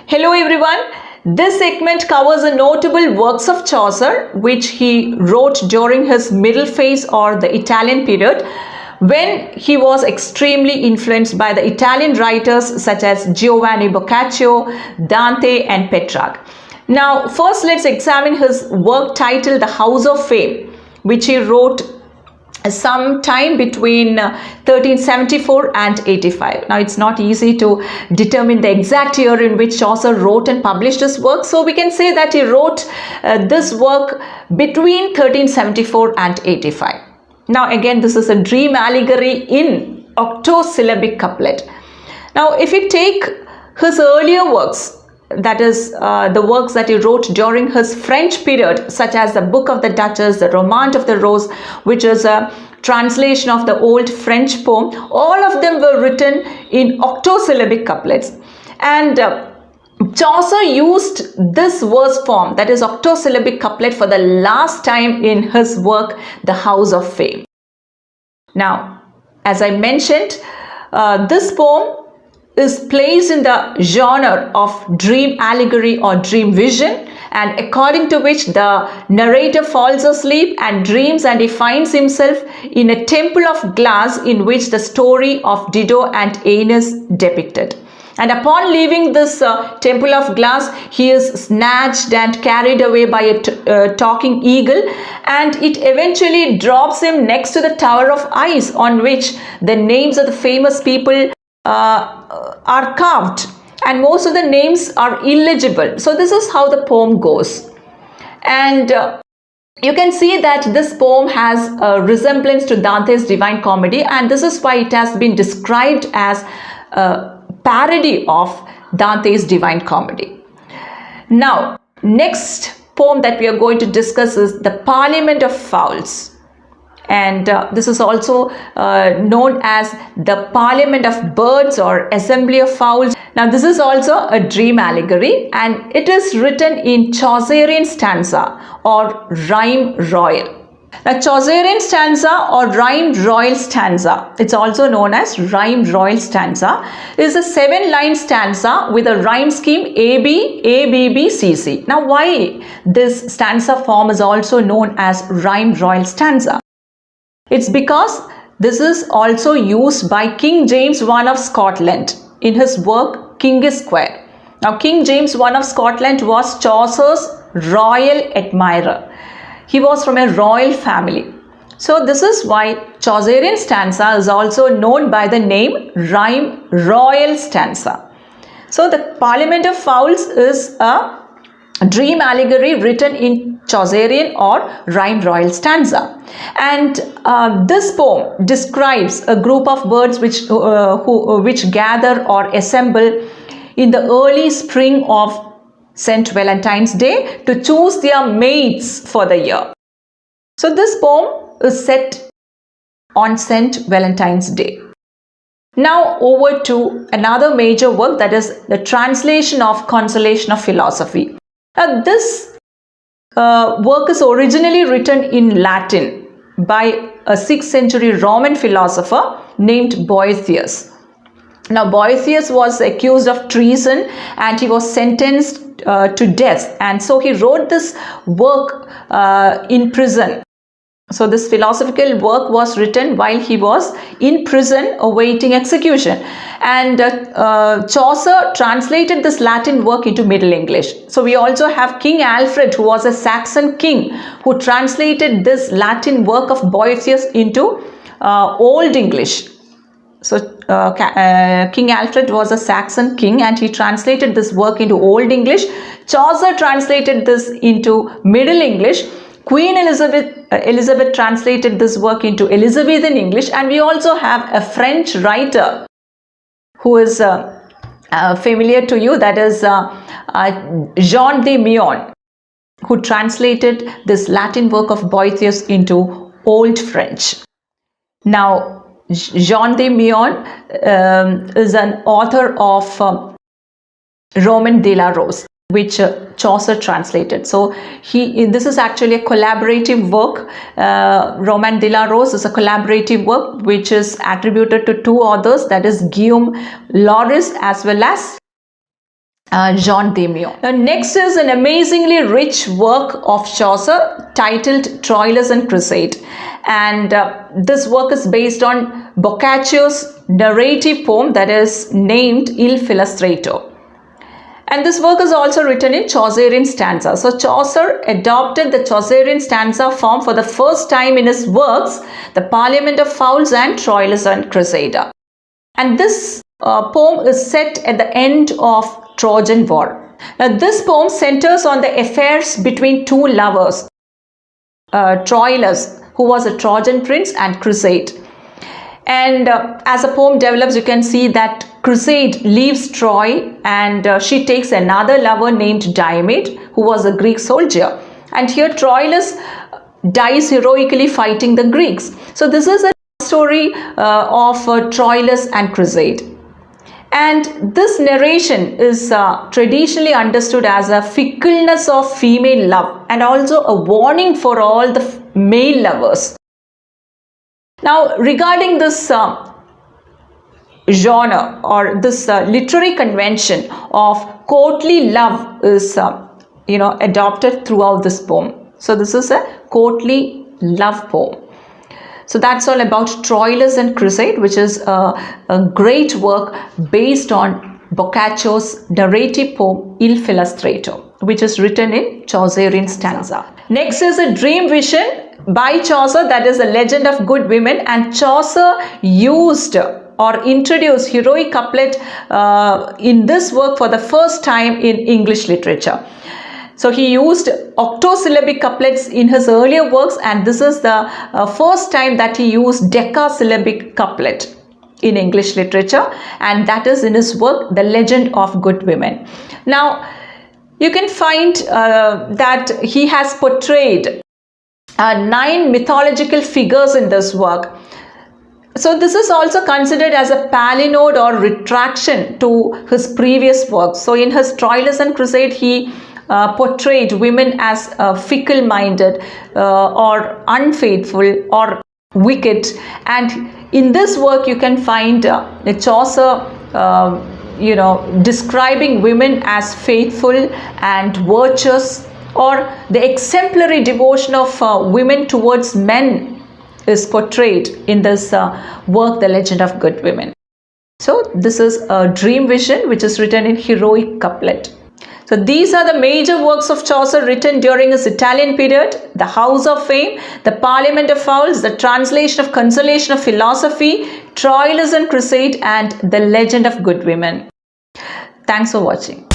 Hello everyone. This segment covers the notable works of Chaucer which he wrote during his middle phase or the Italian period, when he was extremely influenced by the Italian writers such as Giovanni Boccaccio, Dante and Petrarch. Now first let's examine his work titled The House of Fame, which he wrote sometime between 1374 and 85. Now it's not easy to determine the exact year in which Chaucer wrote and published his work, so we can say that he wrote this work between 1374 and 85. Now again, this is a dream allegory in octosyllabic couplet. Now if we take his earlier works, that is the works that he wrote during his French period, such as the Book of the Duchess, the Romance of the Rose, which is a translation of the old French poem. All of them were written in octosyllabic couplets, and Chaucer used this verse form, that is octosyllabic couplet, for the last time in his work The House of Fame. Now, as I mentioned, this poem is placed in the genre of dream allegory or dream vision, and according to which the narrator falls asleep and dreams, and he finds himself in a temple of glass in which the story of Dido and Aeneas depicted. And upon leaving this temple of glass, he is snatched and carried away by a talking eagle, and it eventually drops him next to the tower of ice on which the names of the famous people are carved, and most of the names are illegible. So this is how the poem goes, and you can see that this poem has a resemblance to Dante's Divine Comedy, and this is why it has been described as a parody of Dante's Divine Comedy. Now, next poem that we are going to discuss is the Parliament of Fowls. And this is also known as the Parliament of Birds or Assembly of Fowls. Now this is also a dream allegory, and it is written in Chaucerian stanza or rhyme royal. Now Chaucerian stanza or rhyme royal stanza, it's also known as rhyme royal stanza, is a 7-line stanza with a rhyme scheme AB, ABB, CC. Now why this stanza form is also known as rhyme royal stanza? It's because this is also used by King James I of Scotland in his work King is Square. Now King James I of Scotland was Chaucer's royal admirer. He was from a royal family. So this is why Chaucerian stanza is also known by the name rhyme royal stanza. So the Parliament of Fowls is a dream allegory written in Chaucerian or rhyme royal stanza, and this poem describes a group of birds which gather or assemble in the early spring of St. Valentine's Day to choose their mates for the year. So this poem is set on St. Valentine's Day. Now over to another major work, that is the translation of Consolation of Philosophy. Now this work is originally written in Latin by a 6th century Roman philosopher named Boethius. Now Boethius was accused of treason and he was sentenced to death, and so he wrote this work in prison. So this philosophical work was written while he was in prison awaiting execution, and Chaucer translated this Latin work into Middle English. So we also have King Alfred, who was a Saxon king, who translated this Latin work of Boethius into Old English. So King Alfred was a Saxon king and he translated this work into Old English. Chaucer translated this into Middle English. Queen Elizabeth translated this work into Elizabethan English, and we also have a French writer who is familiar to you, that is Jean de Meun, who translated this Latin work of Boethius into Old French. Now Jean de Meun is an author of Roman de la Rose, which Chaucer translated. So this is actually a collaborative work. Roman de la Rose is a collaborative work which is attributed to two authors, that is Guillaume Loris as well as Jean Demio. Now, next is an amazingly rich work of Chaucer titled Troilus and Criseyde, and this work is based on Boccaccio's narrative poem that is named Il Filastrato. And this work is also written in Chaucerian stanza. So Chaucer adopted the Chaucerian stanza form for the first time in his works, the Parliament of Fowls and Troilus and Criseyde. And this poem is set at the end of Trojan War. Now this poem centers on the affairs between two lovers, Troilus, who was a Trojan prince, and Criseyde. And as the poem develops, you can see that Criseyde leaves Troy and she takes another lover named Diomed, who was a Greek soldier. And here Troilus dies heroically fighting the Greeks. So this is a story of Troilus and Criseyde. And this narration is traditionally understood as a fickleness of female love and also a warning for all the male lovers. Now, regarding this genre or this literary convention of courtly love is, adopted throughout this poem. So this is a courtly love poem. So that's all about Troilus and Criseyde, which is a great work based on Boccaccio's narrative poem Il Filastrato, which is written in Chaucerian stanza. Next is a dream vision by Chaucer, that is a legend of good women, and Chaucer used or introduced heroic couplet in this work for the first time in English literature. So he used octosyllabic couplets in his earlier works, and this is the first time that he used decasyllabic couplet in English literature, and that is in his work The Legend of Good Women. Now you can find that he has portrayed 9 mythological figures in this work. So this is also considered as a palinode or retraction to his previous works. So in his Troilus and Criseyde, he portrayed women as fickle-minded or unfaithful or wicked, and in this work you can find Chaucer describing women as faithful and virtuous, or the exemplary devotion of women towards men is portrayed in this work, The Legend of Good Women. So this is a dream vision which is written in heroic couplet. So these are the major works of Chaucer written during his Italian period: The House of Fame, The Parliament of Fowls, The Translation of Consolation of Philosophy, Troilus and Criseyde, and The Legend of Good Women. Thanks for watching.